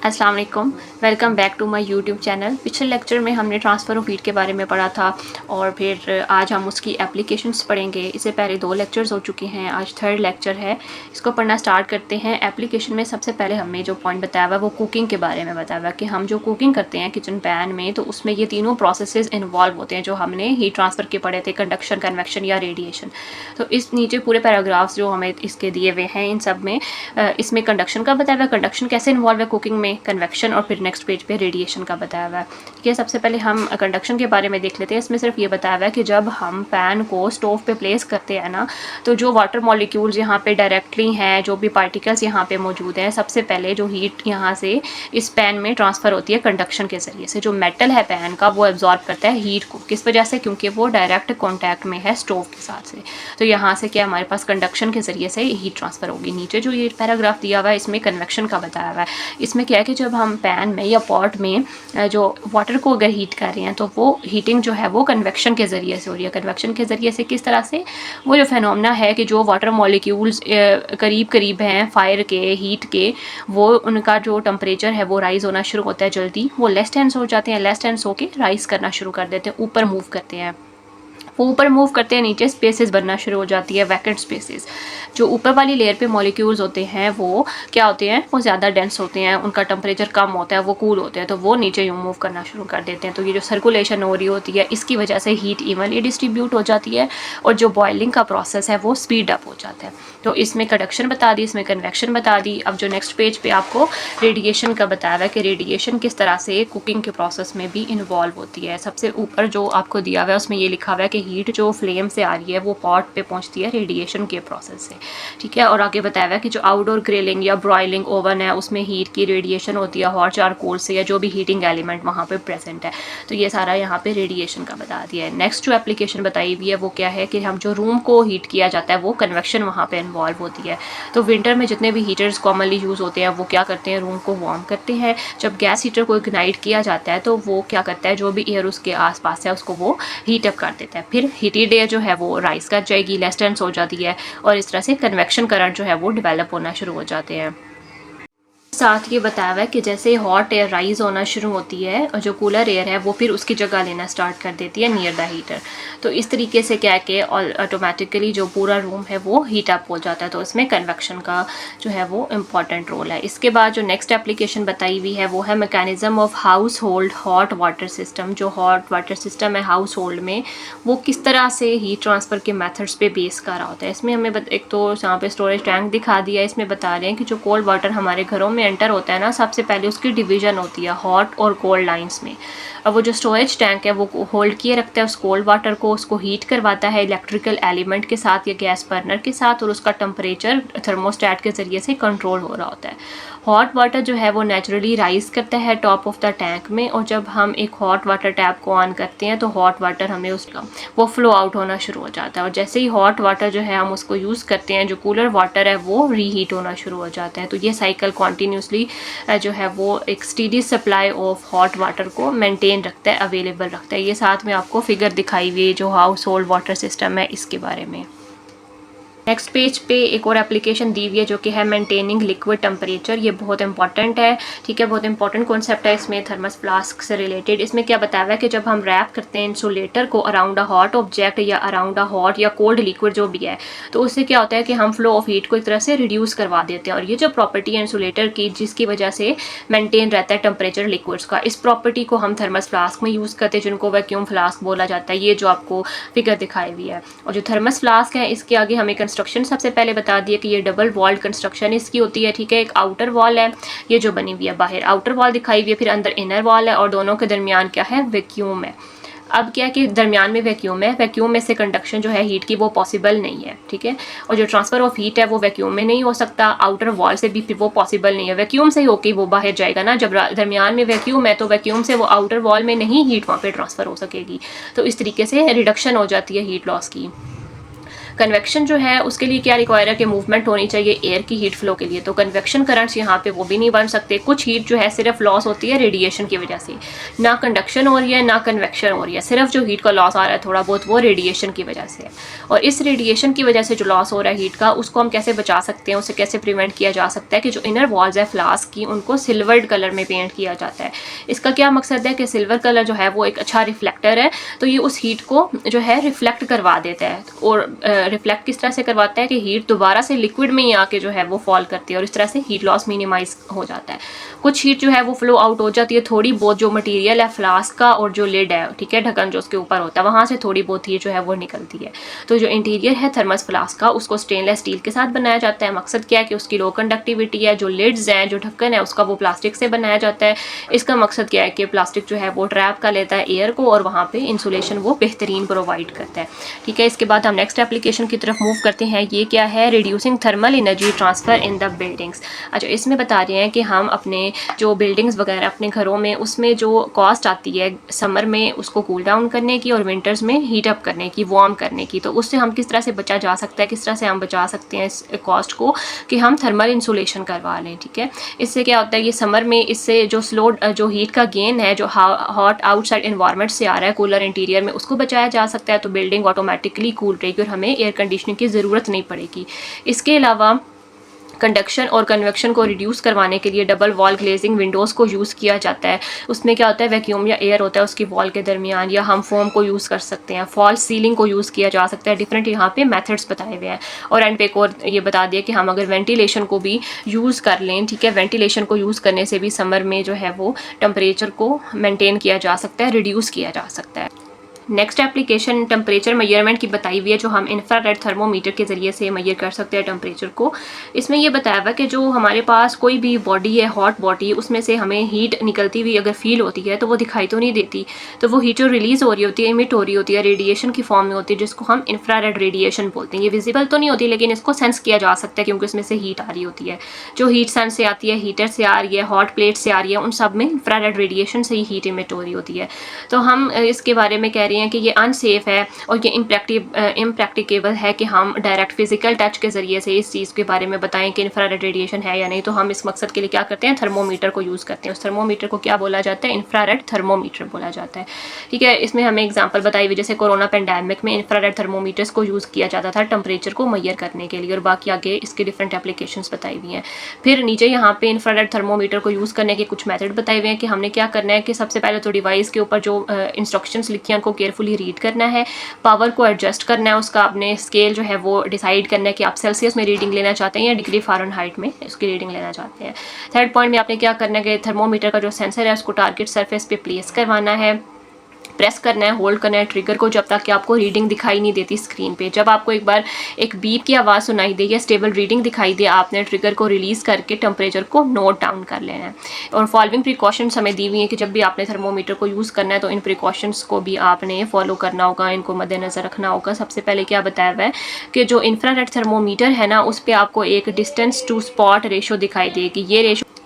अस्सलाम वालेकुम, welcome back to my YouTube channel. पिछले लेक्चर में हमने ट्रांसफ़र ऑफ हीट के बारे में पढ़ा था और फिर आज हम उसकी एप्लीकेशंस पढ़ेंगे। इससे पहले 2 लेक्चर्स हो चुके हैं, आज 3rd लेक्चर है। इसको पढ़ना स्टार्ट करते हैं। एप्लीकेशन में सबसे पहले हमें जो पॉइंट बताया हुआ है वो कुकिंग के बारे में बताया हुआ है कि हम जो कुकिंग करते हैं किचन पैन में, तो उसमें ये तीनों प्रोसेसेस इन्वॉल्व होते हैं जो हमने हीट ट्रांसफ़र के पढ़े थे, कंडक्शन, कन्वेक्शन या रेडिएशन। तो इस नीचे पूरे पैराग्राफ्स जो हमें इसके दिए हुए हैं, इन सब में इसमें कंडक्शन का बताया हुआ है, कंडक्शन कैसे इन्वॉल्व है कुकिंग में, कन्वेक्शन, और फिर नेक्स्ट पेज पे रेडिएशन का बताया हुआ है। ठीक है, सबसे पहले हम कंडक्शन के बारे में देख लेते हैं। इसमें सिर्फ ये बताया हुआ है कि जब हम पैन को स्टोव पे प्लेस करते हैं ना, तो जो वाटर मॉलिक्यूल्स यहाँ पे डायरेक्टली हैं, जो भी पार्टिकल्स यहाँ पे मौजूद हैं, सबसे पहले जो हीट यहाँ से इस पैन में ट्रांसफ़र होती है कंडक्शन के ज़रिए से। जो मेटल है पैन का वो एब्जॉर्ब करता है हीट को, किस वजह से? क्योंकि वो डायरेक्ट कॉन्टैक्ट में है स्टोव के साथ से। तो यहाँ से क्या हमारे पास कंडक्शन के ज़रिए से हीट ट्रांसफ़र होगी। नीचे जो ये पैराग्राफ दिया हुआ है इसमें कन्वेक्शन का बताया हुआ है। इसमें क्या है कि जब हम पैन में या पॉट में जो वाटर को अगर हीट कर रहे हैं तो वो हीटिंग जो है वो कन्वेक्शन के ज़रिए से हो रही है। कन्वेक्शन के ज़रिए से किस तरह से? वो जो फेनोमेना है कि जो वाटर मॉलिक्यूल्स करीब करीब हैं फायर के, हीट के, वो उनका जो टेम्परेचर है वो राइज़ होना शुरू होता है जल्दी। वो लेस टेंस हो जाते हैं, लेस टेंस होके राइज़ करना शुरू कर देते हैं, ऊपर मूव करते हैं। वो ऊपर मूव करते हैं, नीचे स्पेसेस बनना शुरू हो जाती है, वैकेंट स्पेसेस। जो ऊपर वाली लेयर पे मॉलिक्यूल्स होते हैं वो क्या होते हैं? वो ज़्यादा डेंस होते हैं, उनका टेम्परेचर कम होता है, वो कूल होते हैं, तो वो नीचे यूँ मूव करना शुरू कर देते हैं। तो ये जो सर्कुलेशन हो रही होती है इसकी वजह से हीट इवनली डिस्ट्रीब्यूट हो जाती है और जो बॉयलिंग का प्रोसेस है वो स्पीड अप हो जाता है। तो इसमें कंडक्शन बता दी, इसमें कन्वेक्शन बता दी। अब जो नेक्स्ट पेज पे आपको रेडिएशन का बताया हुआ है कि रेडिएशन किस तरह से कुकिंग के प्रोसेस में भी इन्वॉल्व होती है। सबसे ऊपर जो आपको दिया हुआ है उसमें ये लिखा हुआ है कि हीट जो फ्लेम से आ रही है वो पॉट पे पहुंचती है रेडिएशन के प्रोसेस से। ठीक है, और आगे बताया हुआ है कि जो आउटडोर ग्रिलिंग या ब्रॉयलिंग ओवन है उसमें हीट की रेडिएशन होती है हॉट चारकोल से या जो भी हीटिंग एलिमेंट वहाँ पे प्रेजेंट है। तो ये सारा यहाँ पे रेडिएशन का बता दिया है। नेक्स्ट जो एप्लीकेशन बताई हुई है वो क्या है कि हम जो रूम को हीट किया जाता है वो कन्वेक्शन वहाँ पे इन्वॉल्व होती है। तो विंटर में जितने भी हीटर्स कॉमनली यूज़ होते हैं वो क्या करते हैं? रूम को वार्म करते हैं। जब गैस हीटर को इग्नाइट किया जाता है तो वो क्या करता है? जो भी एयर उसके आसपास है उसको वो हीट अप कर देता है। फिर हीटेड एयर जो है वो राइज कर जाएगी, लेस टेंस हो जाती है और इस तरह से कन्वेक्शन करंट जो है वो डेवलप होना शुरू हो जाते हैं। साथ ये बताया हुआ है कि जैसे हॉट एयर राइज होना शुरू होती है और जो कूलर एयर है वो फिर उसकी जगह लेना स्टार्ट कर देती है नियर द हीटर। तो इस तरीके से क्या है कि ऑटोमेटिकली जो पूरा रूम है वो हीट अप हो जाता है। तो इसमें कन्वेक्शन का जो है वो इम्पॉर्टेंट रोल है। इसके बाद जो नेक्स्ट एप्लीकेशन बताई हुई है वो है mechanism of house hold hot water system. जो हॉट वाटर सिस्टम है हाउस होल्ड में वो किस तरह से हीट ट्रांसफ़र के मेथड्स पे बेस कर रहा होता है। इसमें हमें एक तो यहाँ पे स्टोरेज टैंक दिखा दिया है। इसमें बता रहे हैं कि जो कोल्ड वाटर हमारे घरों में एंटर होता है ना, सबसे पहले उसकी डिवीजन होती है हॉट और कोल्ड लाइंस में। अब वो जो स्टोरेज टैंक है वो होल्ड किए रखता है उस कोल्ड वाटर को, उसको हीट करवाता है इलेक्ट्रिकल एलिमेंट के साथ या गैस बर्नर के साथ, और उसका टेम्परेचर थर्मोस्टेट के ज़रिए से कंट्रोल हो रहा होता है। हॉट वाटर जो है वो नेचुरली राइज करता है टॉप ऑफ द टैंक में, और जब हम एक हॉट वाटर टैप को ऑन करते हैं तो हॉट वाटर हमें उसका वो फ्लो आउट होना शुरू हो जाता है। और जैसे ही हॉट वाटर जो है हम उसको यूज़ करते हैं, जो कूलर वाटर है वो रीहीट होना शुरू हो जाता है। तो ये साइकिल कॉन्टीन्यूसली जो है वो एक steady supply of hot water को मेंटेन रखता है, अवेलेबल रखता है। ये साथ में आपको फिगर दिखाई हुई है जो हाउस होल्ड वाटर सिस्टम है इसके बारे में। नेक्स्ट पेज पे एक और एप्लीकेशन दी हुई है जो कि है मेंटेनिंग लिक्विड टेम्परेचर। ये बहुत इंपॉर्टेंट है। ठीक है, बहुत इंपॉर्टेंट कॉन्सेप्ट है इसमें थर्मस फ्लास्क से रिलेटेड। इसमें क्या बताया हुआ है कि जब हम रैप करते हैं इंसुलेटर को अराउंड अ हॉट ऑब्जेक्ट या अराउंड अ हॉट या कोल्ड लिक्विड जो भी है, तो उससे क्या होता है कि हम फ्लो ऑफ हीट को एक तरह से रिड्यूस करवा देते हैं। और ये जो प्रॉपर्टी है इंसुलेटर की जिसकी वजह से मेंटेन रहता है टेम्परेचर लिक्विड्स का, इस प्रॉपर्टी को हम थर्मस फ्लास्क में यूज़ करते हैं जिनको वैक्यूम फ्लास्क बोला जाता है। ये जो आपको फिगर दिखाई हुई है। और जो थर्मस फ्लास्क है इसके आगे हमें कंस्ट्रक्शन सबसे पहले बता दिया कि ये डबल वॉल्ड कंस्ट्रक्शन इसकी होती है। ठीक है, एक आउटर वॉल है ये जो बनी हुई है, बाहर आउटर वॉल दिखाई हुई है, फिर अंदर इनर वॉल है और दोनों के दरमियान क्या है? वैक्यूम है। अब क्या है कि दरमियान में वैक्यूम है, वैक्यूम में से कंडक्शन जो है हीट की वो पॉसिबल नहीं है। ठीक है, और जो ट्रांसफ़र ऑफ हीट है वो वैक्यूम में नहीं हो सकता, आउटर वॉल से भी फिर वो पॉसिबल नहीं है। वैक्यूम से ही होके वो बाहर जाएगा ना, जब दरमियान में वैक्यूम है तो वैक्यूम से वो आउटर वॉल में नहीं हीट वहाँ पे ट्रांसफ़र हो सकेगी। तो इस तरीके से रिडक्शन हो जाती है हीट लॉस की। कन्वेक्शन जो है उसके लिए क्या रिक्वायर है कि मूवमेंट होनी चाहिए एयर की हीट फ्लो के लिए, तो कन्वेक्शन करंट्स यहाँ पे वो भी नहीं बन सकते। कुछ हीट जो है सिर्फ लॉस होती है रेडिएशन की वजह से, ना कंडक्शन हो रही है ना कन्वेक्शन हो रही है, सिर्फ जो हीट का लॉस आ रहा है थोड़ा बहुत वो रेडिएशन की वजह से है। और इस रेडिएशन की वजह से जो लॉस हो रहा है हीट का, उसको हम कैसे बचा सकते हैं, उसे कैसे प्रिवेंट किया जा सकता है कि जो इनर वॉल्स है फ्लास्क की उनको सिल्वर्ड कलर में पेंट किया जाता है। इसका क्या मकसद है कि सिल्वर कलर जो है वो एक अच्छा रिफ्लेक्टर है, तो ये उस हीट को जो है रिफ्लेक्ट करवा देता है। और रिफ्लेक्ट किस तरह से करवाता है कि हीट दोबारा से लिक्विड में ही आके जो है वो फॉल करती है और इस तरह से हीट लॉस मिनिमाइज हो जाता है। कुछ हीट जो है वो फ्लो आउट हो जाती है, थोड़ी बहुत जो मटेरियल है फ्लास्क का और जो लिड है, ठीक है, ढक्कन जो उसके ऊपर होता है, वहाँ से थोड़ी बहुत हीट जो है वो निकलती है। तो जो इंटीरियर है थर्मस फ्लास्क का उसको स्टेनलेस स्टील के साथ बनाया जाता है। मकसद क्या है कि उसकी लो कंडक्टिविटी है, जो लिड्स हैं, जो ढक्कन है उसका वो प्लास्टिक से बनाया जाता है। इसका मकसद क्या है कि प्लास्टिक जो है वो ट्रैप कर लेता है एयर को और वहाँ पे इंसुलेशन वो बेहतरीन प्रोवाइड करता है। ठीक है, इसके बाद हम नेक्स्ट एप्लीकेशन की तरफ मूव करते हैं। ये क्या है, reducing thermal energy transfer in the buildings. अच्छा, इसमें बता रहे हैं कि हम अपने जो बिल्डिंग्स वगैरह अपने घरों में उसमें जो कॉस्ट आती है समर में उसको कूल डाउन करने की और विंटर्स में हीट अप करने की, वार्म करने की, तो उससे हम किस तरह से बचा जा सकता है, किस तरह से हम बचा सकते हैं इस कॉस्ट को कि हम थर्मल इंसुलेशन करवा लें। ठीक है, इससे क्या होता है, ये समर में इससे जो हीट का गेन है जो हॉट आउटसाइड इन्वायरमेंट से आ रहा है कूलर इंटीरियर में, उसको बचाया जा सकता है। तो बिल्डिंग ऑटोमेटिकली कूल रहेगी और हमें एयर कंडीशनिंग की ज़रूरत नहीं पड़ेगी। इसके अलावा कंडक्शन और कन्वेक्शन को रिड्यूस करवाने के लिए डबल वॉल ग्लेजिंग विंडोज़ को यूज़ किया जाता है। उसमें क्या होता है, वैक्यूम या एयर होता है उसकी वॉल के दरमियान, या हम फोम को यूज़ कर सकते हैं, फॉल्स सीलिंग को यूज़ किया जा सकता है। डिफरेंट यहाँ पे मेथड्स बताए हुए हैं। और एंड पे एक और ये बता दिया कि हम अगर वेंटिलेशन को भी यूज़ कर लें, ठीक है, वेंटिलेशन को यूज़ करने से भी समर में जो है वो टेम्परेचर को मेनटेन किया जा सकता है, रिड्यूस किया जा सकता है। नेक्स्ट एप्लीकेशन टेम्परेचर मेजरमेंट की बताई हुई है, जो हम इंफ्रारेड थर्मोमीटर के ज़रिए से मेजर कर सकते हैं टेम्परेचर को। इसमें ये बताया हुआ कि जो हमारे पास कोई भी बॉडी है, हॉट बॉडी, उसमें से हमें हीट निकलती हुई अगर फील होती है तो वो दिखाई तो नहीं देती, तो वो हीट जो रिलीज़ हो रही होती है, इमिट हो रही होती है, रेडिएशन की फॉर्म में होती है, जिसको हम इंफ्रारेड रेडिएशन बोलते हैं। ये विजिबल तो नहीं होती लेकिन इसको सेंस किया जा सकता है क्योंकि इसमें से हीट आ रही होती है। जो हीट सन से आती है, हीटर से आ रही है, हॉट प्लेट से आ रही है, उन सब में इंफ्रारेड रेडिएशन से ही हीट इमिट हो रही होती है। तो हम इसके बारे में कह रहे हैं कि ये अनसेफ है और ये इम्प्रैक्टिकेबल है कि हम डायरेक्ट फिजिकल टच के ज़रिए से इस चीज़ के बारे में बताएं कि इंफ्रारेड रेडिएशन है या नहीं। तो हम इस मकसद के लिए क्या करते हैं, थर्मोमीटर को यूज़ करते हैं। उस थर्मोमीटर को क्या बोला जाता है, इंफ्रारेड थर्मोमीटर बोला जाता है। ठीक है, इसमें हमें एग्जांपल बताई हुई, जैसे कोरोना पेंडेमिक में इंफ्रारेड थर्मोमीटर्स को यूज़ किया जाता था टेम्परेचर को मेजर करने के लिए, और बाकी आगे इसके डिफरेंट एप्लीकेशंस बताई हुई हैं। फिर नीचे यहाँ पे इंफ्रारेड थर्मोमीटर को यूज़ करने के कुछ मेथड बताए हुए हैं कि हमने क्या करना है कि सबसे पहले तो डिवाइस के ऊपर जो इंस्ट्रक्शंस लिखी हैं उनको केयरफुली रीड करना है, पावर को एडजस्ट करना है, उसका अपने स्केल जो है वो डिसाइड करना है कि आप सेल्सियस में रीडिंग लेना चाहते हैं या डिग्री फ़ारेनहाइट में उसकी रीडिंग लेना चाहते हैं। थर्ड पॉइंट में आपने क्या करना है कि थर्मोमीटर का जो सेंसर है उसको टारगेट सरफेस पे प्लेस करवाना है, प्रेस करना है, होल्ड करना है ट्रिगर को जब तक कि आपको रीडिंग दिखाई नहीं देती स्क्रीन पे। जब आपको एक बार एक बीप की आवाज़ सुनाई दे या स्टेबल रीडिंग दिखाई दे, आपने ट्रिगर को रिलीज़ करके टेम्परेचर को नोट डाउन कर लेना है। और फॉलोइंग प्रिकॉशंस हमें दी हुई हैं कि जब भी आपने थर्मोमीटर को यूज़ करना है तो इन प्रिकॉशंस को भी आपने फॉलो करना होगा, इनको मद्देनज़र रखना होगा। सबसे पहले क्या बताया हुआ है कि जो इंफ्रारेड थर्मोमीटर है ना, उस पर आपको एक डिस्टेंस टू स्पॉट रेशो दिखाई देगी।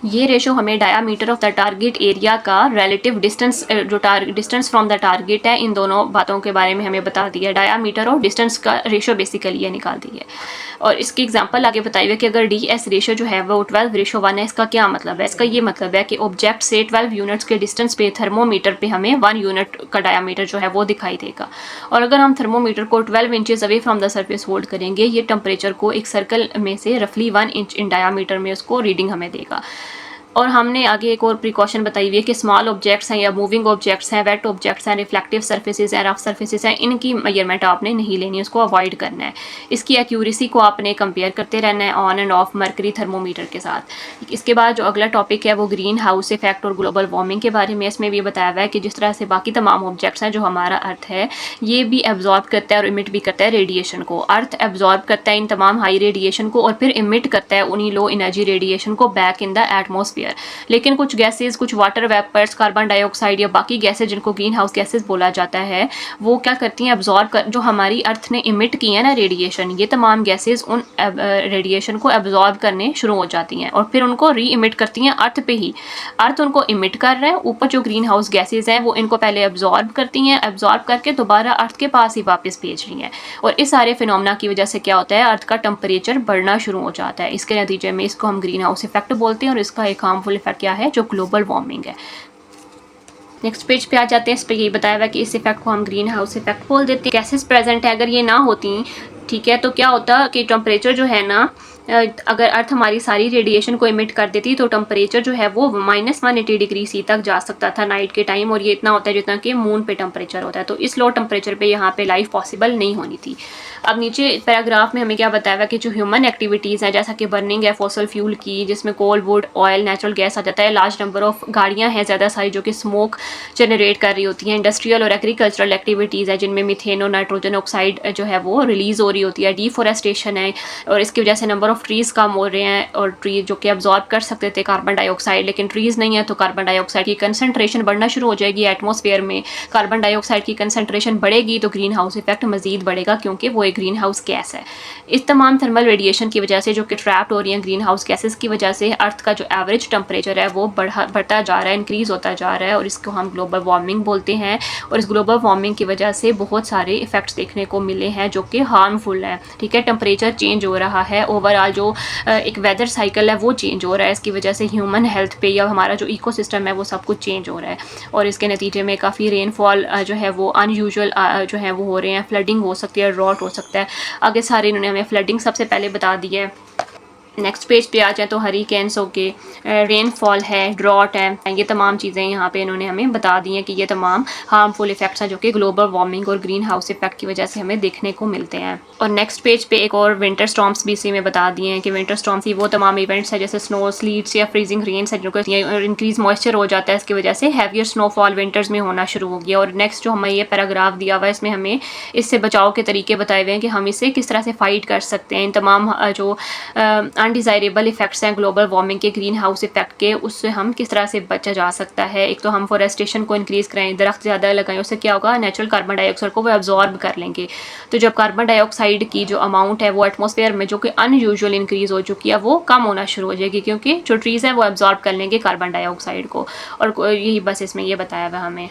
ये रेशो हमें diameter of the target area का रिलेटिव डिस्टेंस, जो डिस्टेंस फ्रॉम द टारगेट है, इन दोनों बातों के बारे में हमें बता दिया। डायामीटर और डिस्टेंस का रेशो बेसिकली ये निकाल दी है। और इसकी एग्जांपल आगे बताई हुई है कि अगर DS रेशो जो है वो 12:1 है। इसका क्या मतलब है, इसका ये मतलब है कि ऑब्जेक्ट से 12 यूनिट्स के डिस्टेंस पे थर्मोमीटर पे हमें 1 यूनिट का डायामीटर जो है वो दिखाई देगा। और अगर हम थर्मोमीटर को 12 inches away from the surface hold करेंगे, ये टेम्परेचर को एक सर्कल में से रफली 1 इंच इन डायामीटर में उसको रीडिंग हमें देगा। और हमने आगे एक और प्रिकॉशन बताई हुई है कि स्मॉल ऑब्जेक्ट्स हैं या मूविंग ऑब्जेक्ट्स हैं, वेट ऑब्जेक्ट्स हैं, रिफ्लेक्टिव सर्फेसिस हैं, रफ सर्फेसिस हैं, इनकी मेजरमेंट आपने नहीं लेनी है, उसको अवॉइड करना है। इसकी एक्यूरेसी को आपने कंपेयर करते रहना है on end of mercury thermometer के साथ। इसके बाद जो अगला टॉपिक है वो ग्रीन हाउस इफेक्ट और ग्लोबल वार्मिंग के बारे में। इसमें भी बताया हुआ है कि जिस तरह से बाकी तमाम ऑब्जेक्ट्स हैं जो हमारा अर्थ है, ये भी एब्जॉर्ब करता है और इमिट भी करता है रेडिएशन को। अर्थ एब्जॉर्ब करता है इन तमाम हाई रेडिएशन को और फिर इमिट करता है उन्हीं लो एनर्जी रेडिएशन को back in the atmosphere. Atmosphere. लेकिन कुछ गैसेज, कुछ वाटर वेपर्स, कार्बन डाइऑक्साइड या बाकी गैसेज जिनको ग्रीन हाउस गैसेज बोला जाता है, वो क्या करती हैं, एब्जॉर्ब कर, जो हमारी अर्थ ने इमिट की है ना रेडिएशन, ये तमाम गैसेज उन रेडिएशन को एब्जॉर्ब करने शुरू हो जाती हैं और फिर उनको री इमिट करती हैं अर्थ पे ही। अर्थ उनको इमिट कर रहा है, ऊपर जो ग्रीन हाउस गैसेज हैं वो इनको पहले एब्जॉर्ब करती हैं, एब्जॉर्ब करके दोबारा अर्थ के पास ही वापस भेज रही हैं। और इस सारे फिनोमेना की वजह से क्या होता है, अर्थ का टेम्परेचर बढ़ना शुरू हो जाता है। इसके नतीजे में इसको हम ग्रीन हाउस इफेक्ट बोलते हैं और इसका एक हार्मफुल इफेक्ट क्या है, जो ग्लोबल वार्मिंग है। नेक्स्ट पेज पे आ जाते हैं। इस पर यही बताया हुआ है कि इस इफेक्ट को हम ग्रीन हाउस इफेक्ट बोल देते हैं। गैसेस प्रेजेंट है, अगर ये ना होती, ठीक है, तो क्या होता कि टेम्परेचर जो है ना, अगर अर्थ हमारी सारी रेडिएशन को इमिट कर देती तो टेम्परेचर जो है वो -180 डिग्री सी तक जा सकता था नाइट के टाइम, और ये इतना होता है जितना कि मून पे टेम्परेचर होता है। तो इस लो टेम्परेचर पे यहाँ पे लाइफ पॉसिबल नहीं होनी थी। अब नीचे पैराग्राफ में हमें क्या बताया हुआ कि जो ह्यूमन एक्टिविटीज़ हैं, जैसा कि बर्निंग है फॉसल फ्यूल की, जिसमें कोल, वुड, ऑयल, नेचुरल गैस आ जाता है, लार्ज नंबर ऑफ गाड़ियाँ हैं ज़्यादा सारी जो कि स्मोक जनरेट कर रही होती हैं, इंडस्ट्रियल और एग्रीकल्चरल एक्टिविटीज़ है जिनमें मीथेन और नाइट्रोजन ऑक्साइड जो है वो रिलीज़ हो रही होती है, डिफॉरेस्टेशन है, और इसकी वजह से नंबर ऑफ ट्रीज़ कम हो रहे हैं, और ट्री जो कि अब्जॉर्ब कर सकते थे कार्बन डाइऑक्साइड, लेकिन ट्रीज़ नहीं है तो कार्बन डाइऑक्साइड की कंसंट्रेशन बढ़ना शुरू हो जाएगी एटमॉस्फेयर में। कार्बन डाइऑक्साइड की कंसंट्रेशन बढ़ेगी तो ग्रीन हाउस इफेक्ट मजीद बढ़ेगा, क्योंकि वो एक ग्रीन हाउस गैस है। इस तमाम थर्मल रेडिएशन की वजह से जो कि ट्रैप्ड हो रही हैं ग्रीन हाउस गैसेस की वजह से अर्थ का जो एवरेज टेम्परेचर है वो बढ़ता जा रहा है, इंक्रीज़ होता जा रहा है, और इसको हम ग्लोबल वार्मिंग बोलते हैं। और इस ग्लोबल वार्मिंग की वजह से बहुत सारे इफेक्ट्स देखने को मिले हैं जो कि हार्मफुल हैं। ठीक है, टेम्परेचर चेंज हो रहा है, ओवरऑल जो एक वेदर साइकिल है वो चेंज हो रहा है, इसकी वजह से ह्यूमन हेल्थ पे या हमारा जो इकोसिस्टम है वो सब कुछ चेंज हो रहा है, और इसके नतीजे में काफ़ी रेनफॉल जो है वो अनयूजुअल जो है वो हो रहे हैं, फ्लडिंग हो सकती है, ड्रॉट हो सकता है। आगे सारे इन्होंने हमें फ्लडिंग सबसे पहले बता दी है। नेक्स्ट पेज पे आ जाए तो हरिकेन्स हो के, रेनफॉल है, ड्रॉट है, ये तमाम चीज़ें यहाँ पे इन्होंने हमें बता दी हैं कि ये तमाम हार्मफुल इफेक्ट्स हैं जो कि ग्लोबल वार्मिंग और ग्रीन हाउस इफेक्ट की वजह से हमें देखने को मिलते हैं। और नेक्स्ट पेज पे एक और विंटर स्टॉर्म्स भी इसी में बता दिए हैं कि विंटर स्टॉर्म्स ही वो तमाम इवेंट्स हैं जैसे स्नो, स्लीट्स या फ्रीजिंग रेन्स है, जो कि इंक्रीज मॉइस्चर हो जाता है, इसकी वजह से हैवियर स्नोफॉल विंटर्स में होना शुरू हो गया। और नेक्स्ट जो हमें ये पैराग्राफ दिया हुआ है इसमें हमें इससे बचाव के तरीके बताए हुए हैं कि हम इसे किस तरह से फाइट कर सकते हैं। इन तमाम जो अनडिज़ायरेबल इफेक्ट्स हैं ग्लोबल वार्मिंग के, ग्रीन हाउस इफेक्ट के, उससे हम किस तरह से बचा जा सकता है। एक तो हम फॉरेस्टेशन को इंक्रीज़ करें, दरख्त ज़्यादा लगाएं, उससे क्या होगा, नेचुरल कार्बन डाइऑक्साइड को वो एब्जॉर्ब कर लेंगे। तो जब कार्बन डाइऑक्साइड की जो अमाउंट है वो एटमॉस्फेयर में जो कि अनयूजुअल इंक्रीज़ हो चुकी है वो कम होना शुरू हो जाएगी, क्योंकि जो ट्रीज़ हैं वो एब्जॉर्ब कर लेंगे कार्बन डाइऑक्साइड को। और यही बस इसमें ये बताया हुआ हमें।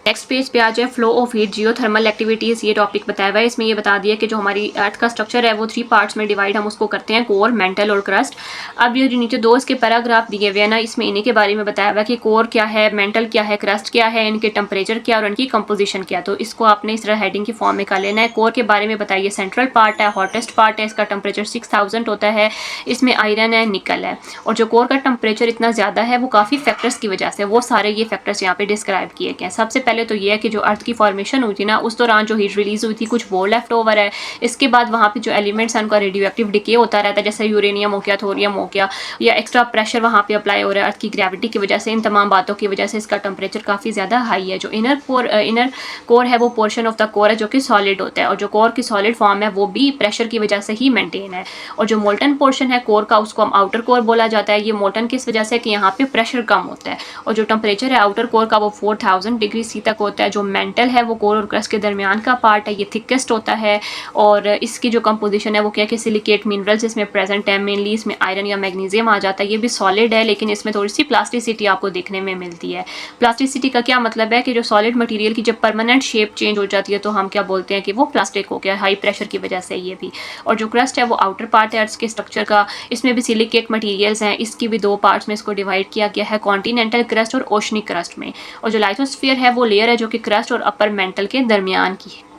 नेक्स्ट पेज पे आ जाए flow of heat, geothermal activities, ये टॉपिक बताया हुआ है। इसमें ये बता दिया कि जो हमारी अर्थ का स्ट्रक्चर है वो 3 पार्ट्स में डिवाइड हम उसको करते हैं, कोर, मेंटल और क्रस्ट। अब ये जो नीचे 2 इसके पैराग्राफ दिए हुए हैं ना, इसमें इन्हीं के बारे में बताया हुआ है कि कोर क्या है, मेंटल क्या है, क्रस्ट क्या है, इनके टेम्परेचर क्या और इनकी कंपोजिशन क्या। तो इसको आपने इस तरह हेडिंग की फॉर्म में कर लेना है। कोर के बारे में बताइए, सेंट्रल पार्ट है, हॉटेस्ट पार्ट है, इसका टेम्परेचर 6000 होता है, इसमें आयरन है, निकल है। और जो कोर का टेम्परेचर इतना ज़्यादा है वो काफ़ी फैक्टर्स की वजह से, वो सारे ये फैक्टर्स यहाँ पे डिस्क्राइब किए गए हैं। सबसे पहले तो ये है कि जो अर्थ की फॉर्मेशन हुई थी ना, उस दौरान जो हीट रिलीज हुई थी कुछ वो लेफ्ट ओवर है। इसके बाद वहाँ पे जो एलिमेंट्स हैं उनका रेडियो एक्टिव डिके होता रहता है, जैसे यूरेनियम हो गया, थोरियम हो गया, या एक्स्ट्रा प्रेशर वहाँ पे अप्लाई हो रहा है अर्थ की ग्रेविटी की वजह से। इन तमाम बातों की वजह से इसका टेम्परेचर काफ़ी ज़्यादा हाई है। जो इनर कोर है वो पोर्शन ऑफ द कोर है जो कि सॉलिड होता है, और जो कोर की सॉलिड फॉर्म है वो भी प्रेशर की वजह से ही मेंटेन है। और जो मोल्टन पोर्शन है कोर का उसको हम आउटर कोर बोला जाता है। ये मोल्टन किस वजह से कि यहाँ पे प्रेशर कम होता है। और जो टेम्परेचर है आउटर कोर का वो 4000 डिग्री सी तक होता है। जो मेंटल है वो कोर और क्रस्ट के दरमियान का पार्ट है, ये थिकेस्ट होता है। और इसकी जो कंपोजिशन है वो क्या कि सिलिकेट मिनरल्स इसमें प्रेजेंट है, मेनली इसमें आयरन या मैग्नीशियम आ जाता है। ये भी सॉलिड है लेकिन इसमें थोड़ी सी प्लास्टिसिटी आपको देखने में मिलती है। प्लास्टिसिटी का क्या मतलब है कि जो सॉलिड मटेरियल की जब परमानेंट शेप चेंज हो जाती है तो हम क्या बोलते हैं कि वो प्लास्टिक हो गया, हाई प्रेशर की वजह से ये भी। और जो क्रस्ट है वो आउटर पार्ट है अर्थ के स्ट्रक्चर का, इसमें भी सिलिकेट मटीरियल्स हैं। इसकी भी 2 पार्ट्स में इसको डिवाइड किया गया है, कॉन्टिनेंटल क्रस्ट और ओशनिक क्रस्ट में। और जो लाइथोस्फीयर है वो लेयर है जो कि क्रस्ट और अपर मेंटल के दरमियान की है।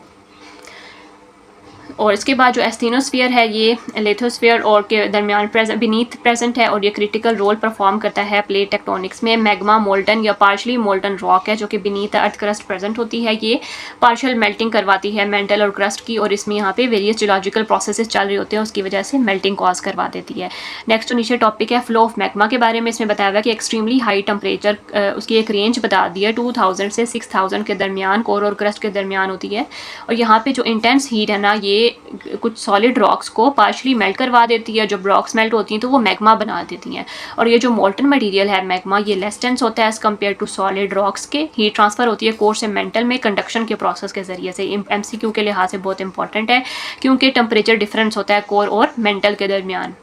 और इसके बाद जो एस्थेनोस्फीयर है ये लिथोस्फीयर और के दरमियान बीनीथ प्रेजेंट है, और ये क्रिटिकल रोल परफॉर्म करता है प्लेट टेक्टोनिक्स में। मैग्मा मोल्टन या पार्शली मोल्टन रॉक है जो कि बीनीथ अर्थ क्रस्ट प्रेजेंट होती है। ये पार्शियल मेल्टिंग करवाती है मेंटल और क्रस्ट की, और इसमें यहाँ पे वेरियस जियोलॉजिकल प्रोसेसेस चल रहे होते हैं, उसकी वजह से मेल्टिंग कॉज करवा देती है। नेक्स्ट जो नीचे टॉपिक है फ्लो ऑफ मैग्मा के बारे में। इसमें बताया हुआ है कि एक्सट्रीमली हाई टेम्परेचर उसकी एक रेंज बता दी है 2000 से 6000 के दरमियान कोर और क्रस्ट के दरमियान होती है। और यहाँ पे जो इंटेंस हीट है ना ये कुछ सॉलिड रॉक्स को पार्शली मेल्ट करवा देती है। जब रॉक्स मेल्ट होती हैं तो वो मैग्मा बना देती हैं। और ये जो मोल्टन मटेरियल है मैग्मा, ये लेस डेंस होता है as compare to solid rocks के। हीट ट्रांसफर होती है कोर से मेंटल में कंडक्शन के प्रोसेस के जरिए से। MCQ के लिहाज से बहुत इंपॉर्टेंट है क्योंकि टेम्परेचर डिफरेंस होता है कोर और मेंटल के दरमियान।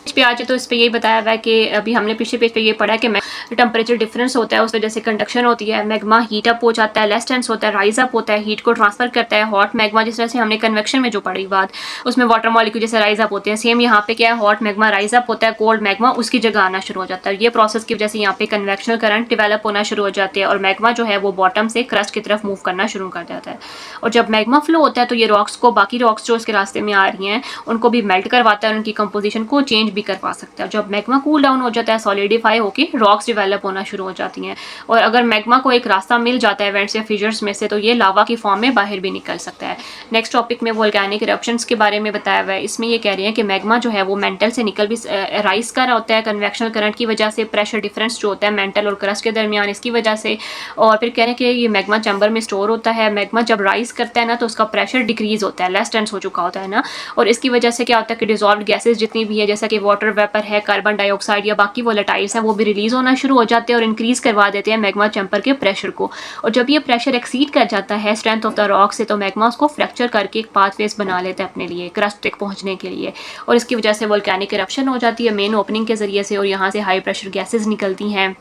इस पे आज तो इस पे यही बताया हुआ है कि अभी हमने पिछले पेज पे ये पढ़ा है कि टेम्परेचर डिफरेंस होता है, उस वजह से कंडक्शन होती है। मैग्मा हीट अप हो जाता है, लेस टेंस होता है, राइज अप होता है, हीट को ट्रांसफर करता है। हॉट मैग्मा जिस तरह से हमने कन्वेक्शन में जो पढ़ी बात, उसमें वाटर मॉलिक्यूल जैसे राइज अप होते हैं, सेम यहाँ पे क्या है, हॉट मैग्मा राइज अप होता है, कोल्ड मैग्मा उसकी जगह आना शुरू हो जाता है। ये प्रोसेस की वजह से यहाँ पे कन्वेक्शनल करंट डिवेलप होना शुरू हो जाते हैं और मैग्मा जो है वो बॉटम से क्रस्ट की तरफ मूव करना शुरू कर जाता है। और जब मैग्मा फ्लो होता है तो ये रॉक्स को, बाकी रॉक्स जो इसके रास्ते में आ रही हैं उनको भी मेल्ट करवाता है, उनकी कंपोजिशन को चेंज भी करवा सकता है। जब मैग्मा कूल डाउन हो जाता है, सॉलिडिफाई होकर रॉक्स डिवेलप होना शुरू हो जाती हैं। और अगर मैग्मा को एक रास्ता मिल जाता है वेंट्स या फिशर्स में से तो ये लावा की फॉर्म में बाहर भी निकल सकता है। नेक्स्ट टॉपिक में वोल्केनिक इरप्शंस के बारे में बताया हुआ है। इसमें ये कह रहे हैं कि मैग्मा जो है वो मेंटल से निकल भी राइज कर रहा होता है कन्वेक्शनल करंट की वजह से, प्रेशर डिफरेंस जो होता है मेंटल और क्रस्ट के दरमियान इसकी वजह से। और फिर कह रहे हैं कि ये मैग्मा चैम्बर में स्टोर होता है। मैग्मा जब राइज करता है ना तो उसका प्रेशर डिक्रीज होता है, लेस टेंस हो चुका होता है ना, और इसकी वजह से क्या होता है कि डिजॉल्व गैसेज जितनी भी है, जैसा कि वाटर वेपर है, कार्बन डाइऑक्साइड या बाकी वोलेटाइल्स हैं, वो भी रिलीज होना शुरू हो जाते हैं और इंक्रीज करवा देते हैं मैग्मा चैम्बर के प्रेशर को। और जब ये प्रेशर एक्सीड कर जाता है स्ट्रेंथ ऑफ द रॉक से तो मैग्मा उसको फ्रैक्चर करके एक पाथवेज बना लेता है अपने लिए क्रस्ट तक पहुंचने के लिए। और इसकी वजह से वोल्केनिक इरप्शन हो जाती है मेन ओपनिंग के जरिए से और यहाँ से हाई प्रेशर गैसेज निकलती हैं।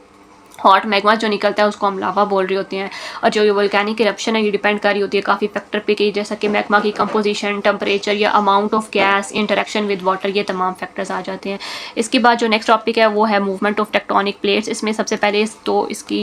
हॉट मैग्मा जो निकलता है उसको हम लावा बोल रहे होते हैं। और जो ये वोल्केनिक इरप्शन है ये डिपेंड कर रही होती है काफ़ी फैक्टर पे कि जैसा कि मैग्मा की कंपोजिशन, टेम्परेचर या amount of gas, interaction with water, ये तमाम फैक्टर्स आ जाते हैं। इसके बाद जो नेक्स्ट टॉपिक है वो है मूवमेंट ऑफ टेक्टोनिक प्लेट्स। इसमें सबसे पहले तो इसकी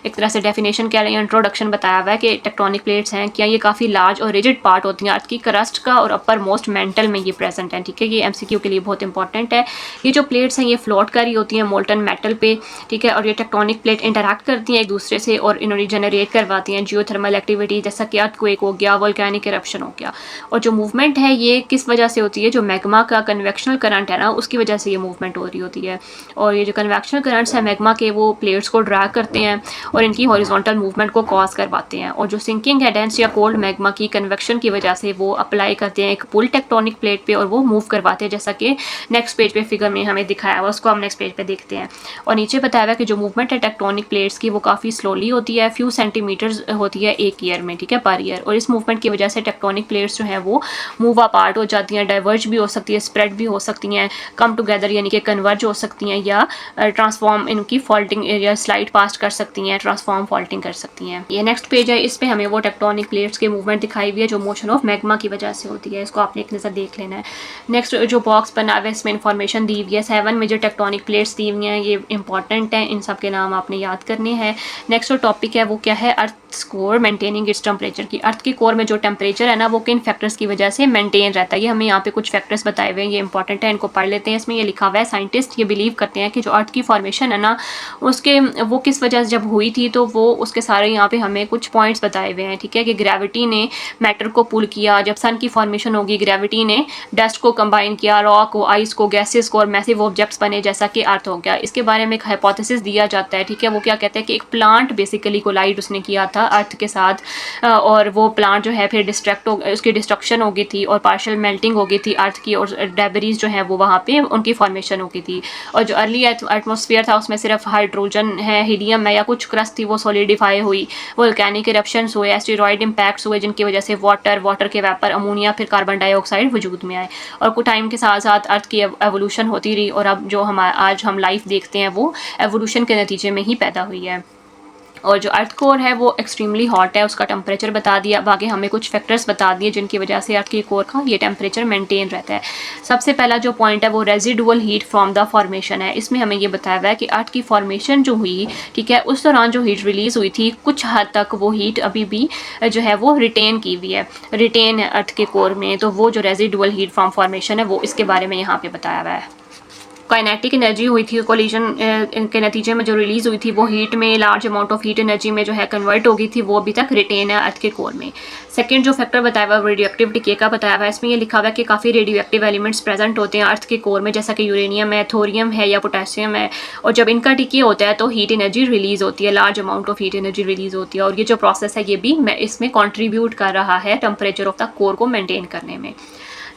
एक तरह से डेफिनेशन क्या है, इंट्रोडक्शन बताया हुआ है कि टेक्टोनिक प्लेट्स हैं क्या, ये काफ़ी लार्ज और रिजिड पार्ट होती हैं अर्थ की क्रस्ट का और अपर मोस्ट मेंटल में ये प्रेजेंट है। ठीक है, ये MCQ के लिए बहुत इंपॉर्टेंट है। ये जो प्लेट्स हैं ये फ्लोट कर रही होती हैं मोल्टन मेटल पे। ठीक है, और ये टेक्टोनिक प्लेट इंटरैक्ट करती हैं एक दूसरे से और इन्होंने जनरेट करवाती हैं जियोथर्मल एक्टिविटी, जैसा कि अर्थक्वेक हो गया, वोल्केनिक इरप्शन हो गया। और जो मूवमेंट है ये किस वजह से होती है, जो मैग्मा का कन्वेक्शनल करंट है ना उसकी वजह से ये मूवमेंट हो रही होती है। और ये जो कन्वेक्शनल करंट्स है मैग्मा के वो प्लेट्स को ड्रैग करते हैं और इनकी हॉरिजॉन्टल मूवमेंट को कॉज करवाते हैं। और जो सिंकिंग है डेंस या कोल्ड मैग्मा की कन्वेक्शन की वजह से वो अप्लाई करते हैं एक पुल टेक्टोनिक प्लेट पे और वो मूव करवाते हैं, जैसा कि नेक्स्ट पेज पे फिगर में हमें दिखाया हुआ, उसको हम नेक्स्ट पेज पे देखते हैं। और नीचे बताया हुआ है कि जो मूवमेंट है टेक्टोनिक प्लेट्स की वो काफ़ी स्लोली होती है, फ्यू सेंटीमीटर्स होती है एक ईयर में। ठीक है, पर ईयर। और इस मूवमेंट की वजह से टेक्टोनिक प्लेट्स जो हैं वो मूव अपार्ट हो जाती हैं, डाइवर्ज भी हो सकती है, स्प्रेड भी हो सकती हैं, कम टुगेदर यानी कि कन्वर्ज हो सकती हैं या ट्रांसफॉर्म इनकी फॉल्टिंग या स्लाइड पास्ट कर सकती हैं, ट्रांसफॉर्म फॉल्टिंग कर सकती हैं। ये नेक्स्ट पेज है, इस पे हमें वो टेक्टोनिक प्लेट्स की मूवमेंट दिखाई हुई है जो मोशन ऑफ मैग्मा की वजह से होती है। इसको आपने एक नज़र देख लेना है। नेक्स्ट जो बॉक्स बना हुआ है इसमें इन्फॉर्मेशन दी हुई है, 7 मेजर टेक्टोनिक प्लेट्स दी हुई हैं, ये इंपॉर्टेंट हैं, इन सब के नाम आपने याद करने हैं। नेक्स्ट जो टॉपिक है वो क्या है, earth core maintaining its temperature की। अर्थ के कोर में जो टेम्परेचर है ना वो किन फैक्टर्स की वजह से मेंटेन रहता है, ये हमें यहाँ पे कुछ फैक्टर्स बताए हुए हैं, ये इंपॉर्टेंट है, इनको पढ़ लेते हैं। इसमें ये लिखा हुआ है साइंटिस्ट ये बिलीव करते हैं कि जो अर्थ की फॉर्मेशन है ना उसके वो किस वजह से जब हुई थी तो वो उसके सारे यहाँ पे हमें कुछ पॉइंट्स बताए हुए हैं। ठीक है, कि ग्रेविटी ने मैटर को पुल किया, जब सन की फॉर्मेशन होगी ग्रेविटी ने डस्ट को कंबाइन किया, रॉक को, आइस को, गैसेस को और मैसिव ऑब्जेक्ट्स बने जैसा कि अर्थ हो गया। इसके बारे में एक हाइपोथेसिस दिया जाता है। ठीक है, वो क्या कहते हैं कि एक प्लांट बेसिकली कोलाइड उसने किया था अर्थ के साथ और वो प्लांट जो है फिर डिस्ट्रैक्ट हो, उसकी डिस्ट्रक्शन हो गई थी और पार्शियल मेल्टिंग हो गई थी अर्थ की और डेबरीज जो है वो वहाँ पे उनकी फॉर्मेशन हो गई थी। और जो अर्ली एटमॉस्फेयर था उसमें सिर्फ हाइड्रोजन है, हीलियम है या कुछ क्रस्ट थी वो सॉलिडिफाई हुई, वोल्केनिक इरप्शंस हुए, एस्टेरॉयड इंपैक्ट्स हुए जिनकी वजह से वाटर के वेपर, अमोनिया, फिर कार्बन डाइऑक्साइड वजूद में आए। और कुछ टाइम के साथ साथ अर्थ की एवोल्यूशन होती रही और अब जो आज हम लाइफ देखते हैं वो एवोल्यूशन के नतीजे में ही पैदा हुई है। और जो अर्थ कोर है वो एक्सट्रीमली हॉट है, उसका टेम्परेचर बता दिया, अब आगे हमें कुछ फैक्टर्स बता दिए जिनकी वजह से अर्थ की कोर का ये टेम्परेचर मेंटेन रहता है। सबसे पहला जो पॉइंट है वो residual heat from the formation है। इसमें हमें ये बताया हुआ है कि अर्थ की फॉर्मेशन जो हुई, ठीक है, उस दौरान जो हीट रिलीज हुई थी कुछ हद तक वो हीट अभी भी जो है वो रिटेन की हुई है, रिटेन है अर्थ के कोर में। तो वो जो रेजिडुअल हीट फ्रॉम फॉर्मेशन है वो इसके बारे में यहाँ पे बताया हुआ है। काइनेटिक एनर्जी हुई थी कोलिजन के नतीजे में जो रिलीज़ हुई थी वो हीट में, large amount of heat energy में जो है कन्वर्ट हो गई थी, वो अभी तक रिटेन है अर्थ के कोर में। सेकंड जो फैक्टर बताया हुआ रेडियो एक्टिव डिके का बताया हुआ है, इसमें ये लिखा हुआ है कि काफ़ी रेडियो एक्टिव एलिमेंट्स प्रेजेंट होते हैं अर्थ के कोर में, जैसा कि यूरेनियम है, थोरियम है या पोटेशियम है, और जब इनका डिके होता है तो हीट एनर्जी रिलीज़ होती है, large amount of heat energy release होती है, और ये जो प्रोसेस है ये भी इसमें कॉन्ट्रीब्यूट कर रहा है टेम्परेचर ऑफ द कोर को मेनटेन करने में।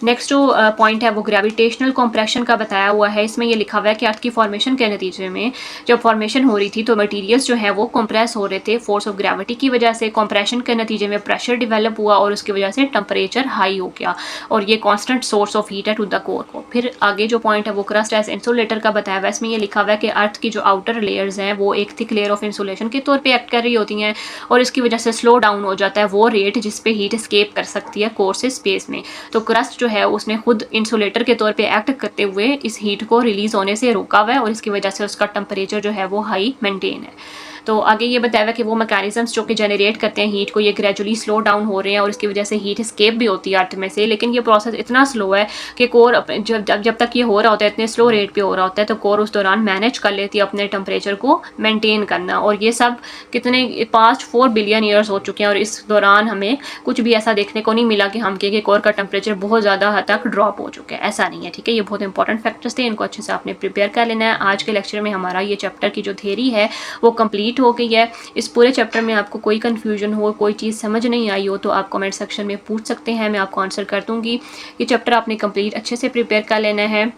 नेक्स्ट जो पॉइंट है वो ग्रेविटेशनल कॉम्प्रेशन का बताया हुआ है। इसमें ये लिखा हुआ है कि अर्थ की फॉर्मेशन के नतीजे में जब फॉर्मेशन हो रही थी तो मटेरियल्स जो है वो कंप्रेस हो रहे थे फोर्स ऑफ ग्रेविटी की वजह से। कंप्रेशन के नतीजे में प्रेशर डेवलप हुआ और उसकी वजह से टेम्परेचर हाई हो गया, और ये कांस्टेंट सोर्स ऑफ हीट है टू द कोर को। फिर आगे जो पॉइंट है वो क्रस्ट एज इंसुलेटर का बताया हुआ है। इसमें ये लिखा हुआ है कि अर्थ की जो आउटर लेयर्स हैं वो एक थिक लेयर ऑफ इंसुलेशन के तौर पर एक्ट कर रही होती हैं, और इसकी वजह से स्लो डाउन हो जाता है वो रेट जिस पे हीट एस्केप कर सकती है कोर से स्पेस में। तो क्रस्ट जो है उसने खुद इंसुलेटर के तौर पे एक्ट करते हुए इस हीट को रिलीज होने से रोका हुआ है, और इसकी वजह से उसका टेम्परेचर जो है वो हाई मेंटेन है। तो आगे ये बताया हुआ कि वो मैकेनिज्म्स जो कि जनरेट करते हैं हीट को, ये ग्रेजुअली स्लो डाउन हो रहे हैं, और इसकी वजह से हीट एस्केप भी होती है अर्थ में से। लेकिन ये प्रोसेस इतना स्लो है कि कोर जब तक ये हो रहा होता है, इतने स्लो रेट पे हो रहा होता है, तो कोर उस दौरान मैनेज कर लेती है अपने टेम्परेचर को मेंटेन करना। और ये सब कितने 4 बिलियन ईयर्स हो चुके हैं, और इस दौरान हमें कुछ भी ऐसा देखने को नहीं मिला कि हम कहें कि कोर का टेम्परेचर बहुत ज़्यादा हद तक ड्रॉप हो चुका है। ऐसा नहीं है, ठीक है। ये बहुत इंपॉर्टेंट फैक्टर्स थे, इनको अच्छे से आपने प्रिपेयर कर लेना है। आज के लेक्चर में हमारा ये चैप्टर की जो थ्योरी है वो कंप्लीट हो गई है। इस पूरे चैप्टर में आपको कोई कन्फ्यूजन हो, कोई चीज़ समझ नहीं आई हो, तो आप कमेंट सेक्शन में पूछ सकते हैं, मैं आपको आंसर कर दूंगी। ये चैप्टर आपने कंप्लीट अच्छे से प्रिपेयर कर लेना है।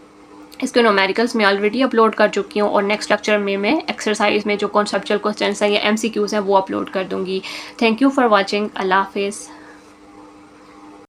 इसके न्यूमेरिकल्स मैं ऑलरेडी अपलोड कर चुकी हूँ, और नेक्स्ट लेक्चर में मैं एक्सरसाइज में जो कॉन्सेप्चुअल क्वेश्चंस हैं या MCQs हैं वो अपलोड कर दूंगी। Thank you for watching. अल्लाह हाफिज़।